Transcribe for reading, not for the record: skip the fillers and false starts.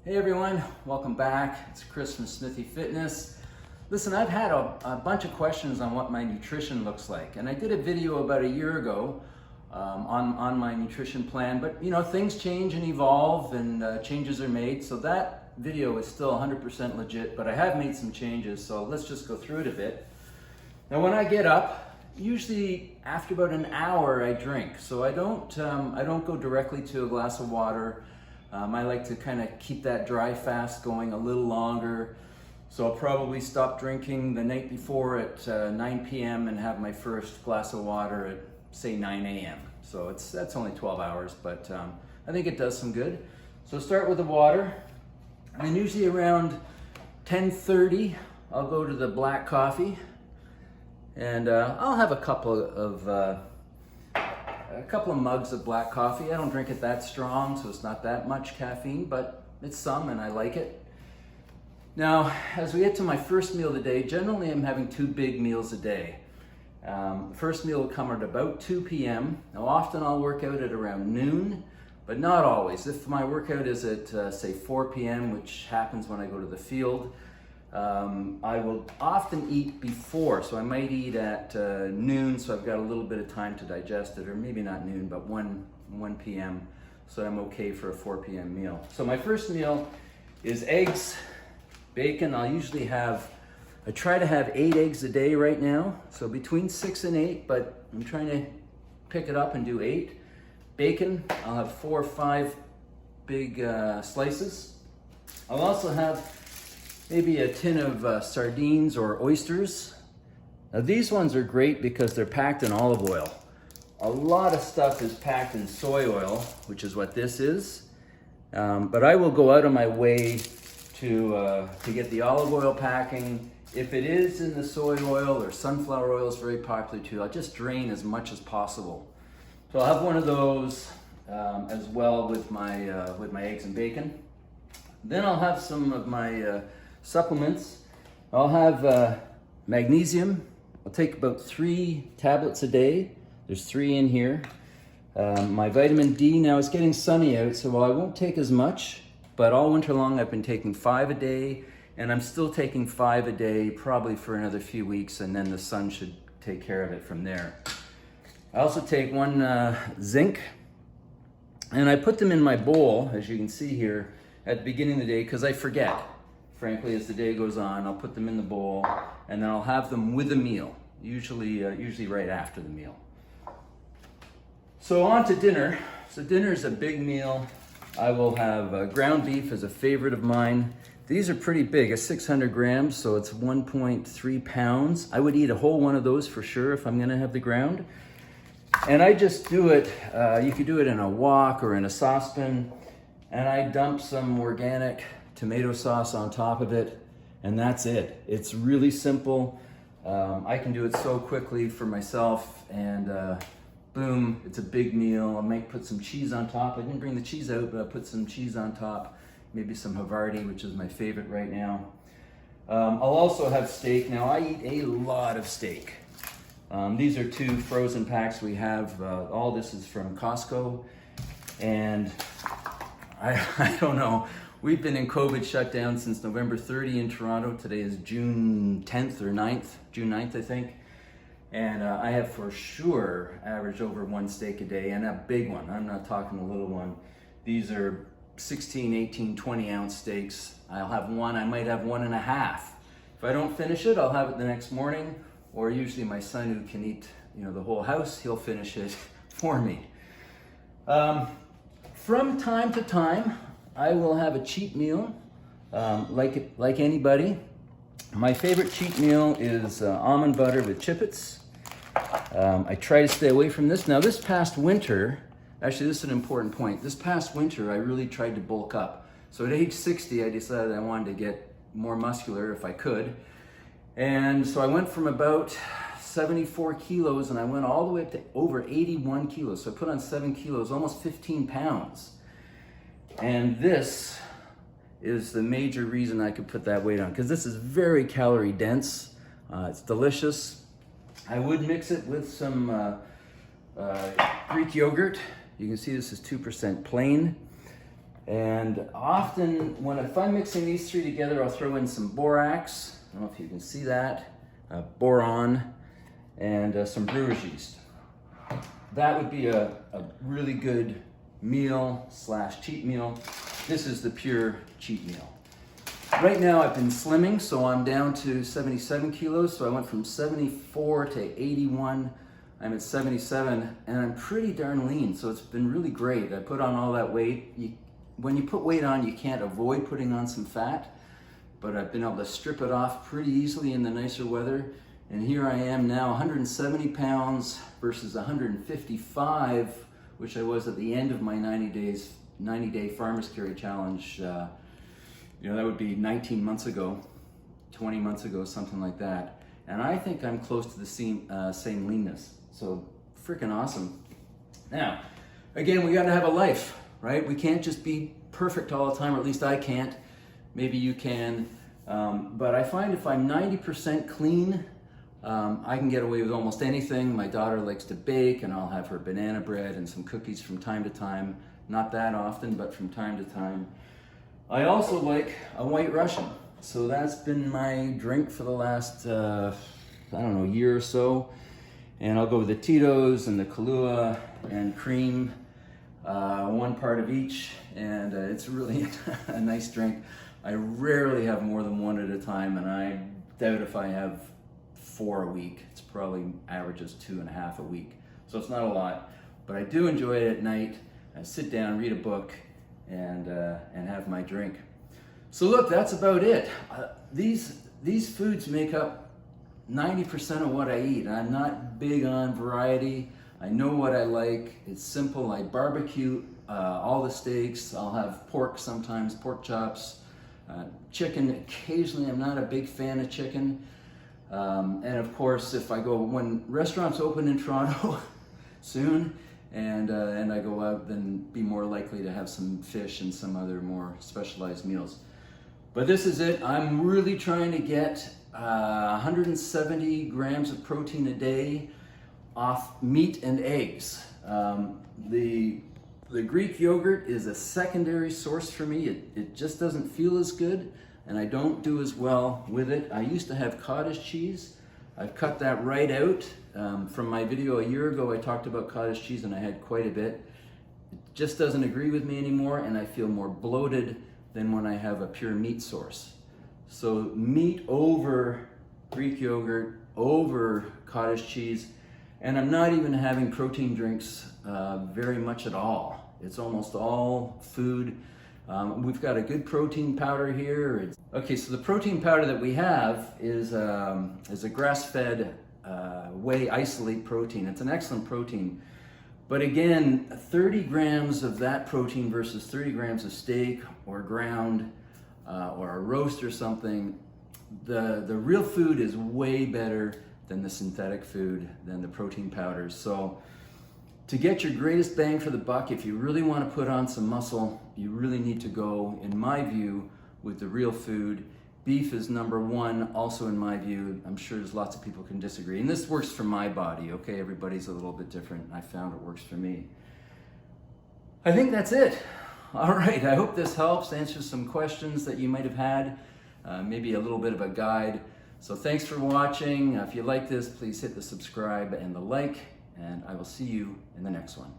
Hey everyone, welcome back. It's Chris from Smithy Fitness. Listen, I've had a bunch of questions on what my nutrition looks like, and I did a video about a year ago on my nutrition plan, but you know, things change and evolve and changes are made, so that video is still 100% legit, but I have made some changes, so let's just go through it a bit. Now when I get up, usually after about an hour I drink, so I don't go directly to a glass of water. I like to kind of keep that dry fast going a little longer. So I'll probably stop drinking the night before at 9 p.m. and have my first glass of water at say 9 a.m. So that's only 12 hours, but I think it does some good. So start with the water. And usually around 10:30, I'll go to the black coffee. And I'll have a couple of mugs of black coffee. I don't drink it that strong, so it's not that much caffeine, but it's some and I like it. Now, as we get to my first meal of the day, generally I'm having 2 big meals a day. First meal will come at about 2 p.m. Now, often I'll work out at around noon, but not always. If my workout is at, say, 4 p.m., which happens when I go to the field, I will often eat before, so I might eat at noon, so I've got a little bit of time to digest it, or maybe not noon, but 1 p.m., so I'm okay for a 4 p.m. meal. So my first meal is eggs, bacon. I try to have 8 eggs a day right now, so between 6 and 8, but I'm trying to pick it up and do 8. Bacon, I'll have 4 or 5 big slices. I'll also have maybe a tin of sardines or oysters. Now these ones are great because they're packed in olive oil. A lot of stuff is packed in soy oil, which is what this is. But I will go out of my way to get the olive oil packing. If it is in the soy oil, or sunflower oil is very popular too, I'll just drain as much as possible. So I'll have one of those as well with my eggs and bacon. Then I'll have some of my supplements. I'll have magnesium. I'll take about 3 tablets a day. There's 3 in here. My vitamin D, now it's getting sunny out, so while I won't take as much, but all winter long I've been taking 5 a day, and I'm still taking 5 a day probably for another few weeks, and then the sun should take care of it from there. I also take 1 zinc, and I put them in my bowl, as you can see here, at the beginning of the day, because I forget. Frankly, as the day goes on, I'll put them in the bowl, and then I'll have them with a meal, usually right after the meal. So on to dinner. So dinner is a big meal. I will have ground beef as a favorite of mine. These are pretty big, it's 600 grams, so it's 1.3 pounds. I would eat a whole one of those for sure if I'm gonna have the ground. And I just do it, you could do it in a wok or in a saucepan, and I dump some organic tomato sauce on top of it, and that's it. It's really simple. I can do it so quickly for myself, and boom, it's a big meal. I might put some cheese on top. I didn't bring the cheese out, but I put some cheese on top, maybe some Havarti, which is my favorite right now. I'll also have steak. Now I eat a lot of steak. These are 2 frozen packs we have. All this is from Costco, and I don't know. We've been in COVID shutdown since November 30 in Toronto. Today is June 10th or 9th, June 9th, I think. And I have for sure averaged over 1 steak a day, and a big one. I'm not talking a little one. These are 16, 18, 20 ounce steaks. I'll have 1, I might have 1.5. If I don't finish it, I'll have it the next morning, or usually my son, who can eat, the whole house, he'll finish it for me. From time to time, I will have a cheat meal, like anybody. My favorite cheat meal is almond butter with chippets. I try to stay away from this. Now this past winter, actually this is an important point. This past winter, I really tried to bulk up. So at age 60, I decided I wanted to get more muscular if I could. And so I went from about 74 kilos and I went all the way up to over 81 kilos. So I put on 7 kilos, almost 15 pounds. And this is the major reason I could put that weight on, because this is very calorie dense. It's delicious. I would mix it with some Greek yogurt. You can see this is 2% plain. And often, if I'm mixing these three together, I'll throw in some borax. I don't know if you can see that. Boron, and some brewer's yeast. That would be a really good meal / cheat meal. This is the pure cheat meal. Right now I've been slimming, so I'm down to 77 kilos. So I went from 74 to 81. I'm at 77, and I'm pretty darn lean, so it's been really great. I put on all that weight. When you put weight on, you can't avoid putting on some fat, but I've been able to strip it off pretty easily in the nicer weather. And here I am now, 170 pounds versus 155, which I was at the end of my 90-day Farmer's Carry Challenge. That would be 19 months ago, 20 months ago, something like that. And I think I'm close to the same leanness. So freaking awesome. Now, again, we gotta have a life, right? We can't just be perfect all the time, or at least I can't. Maybe you can. But I find if I'm 90% clean, I can get away with almost anything. My daughter likes to bake, and I'll have her banana bread and some cookies from time to time. Not that often, but from time to time. I also like a White Russian. So that's been my drink for the last, year or so. And I'll go with the Tito's and the Kahlua and cream, one part of each. And it's really a nice drink. I rarely have more than one at a time, and I doubt if I have 4 a week. It's probably averages 2.5 a week. So it's not a lot, but I do enjoy it at night. I sit down, read a book, and have my drink. So look, that's about it. These foods make up 90% of what I eat. I'm not big on variety. I know what I like. It's simple. I barbecue all the steaks. I'll have pork sometimes, pork chops, chicken occasionally. I'm not a big fan of chicken. And of course, when restaurants open in Toronto soon, and I go out, then be more likely to have some fish and some other more specialized meals. But this is it. I'm really trying to get 170 grams of protein a day off meat and eggs. The Greek yogurt is a secondary source for me. It just doesn't feel as good, and I don't do as well with it. I used to have cottage cheese. I've cut that right out. From my video a year ago, I talked about cottage cheese, and I had quite a bit. It just doesn't agree with me anymore, and I feel more bloated than when I have a pure meat source. So meat over Greek yogurt, over cottage cheese, and I'm not even having protein drinks very much at all. It's almost all food. We've got a good protein powder here. Okay, so the protein powder that we have is a grass-fed whey isolate protein. It's an excellent protein. But again, 30 grams of that protein versus 30 grams of steak or ground or a roast or something, the real food is way better than the synthetic food, than the protein powders. So to get your greatest bang for the buck, if you really want to put on some muscle, you really need to go, in my view, with the real food. Beef is number one, also in my view. I'm sure there's lots of people can disagree. And this works for my body, okay? Everybody's a little bit different. I found it works for me. I think that's it. All right, I hope this helps answer some questions that you might have had, maybe a little bit of a guide. So thanks for watching. If you like this, please hit the subscribe and the like, and I will see you in the next one.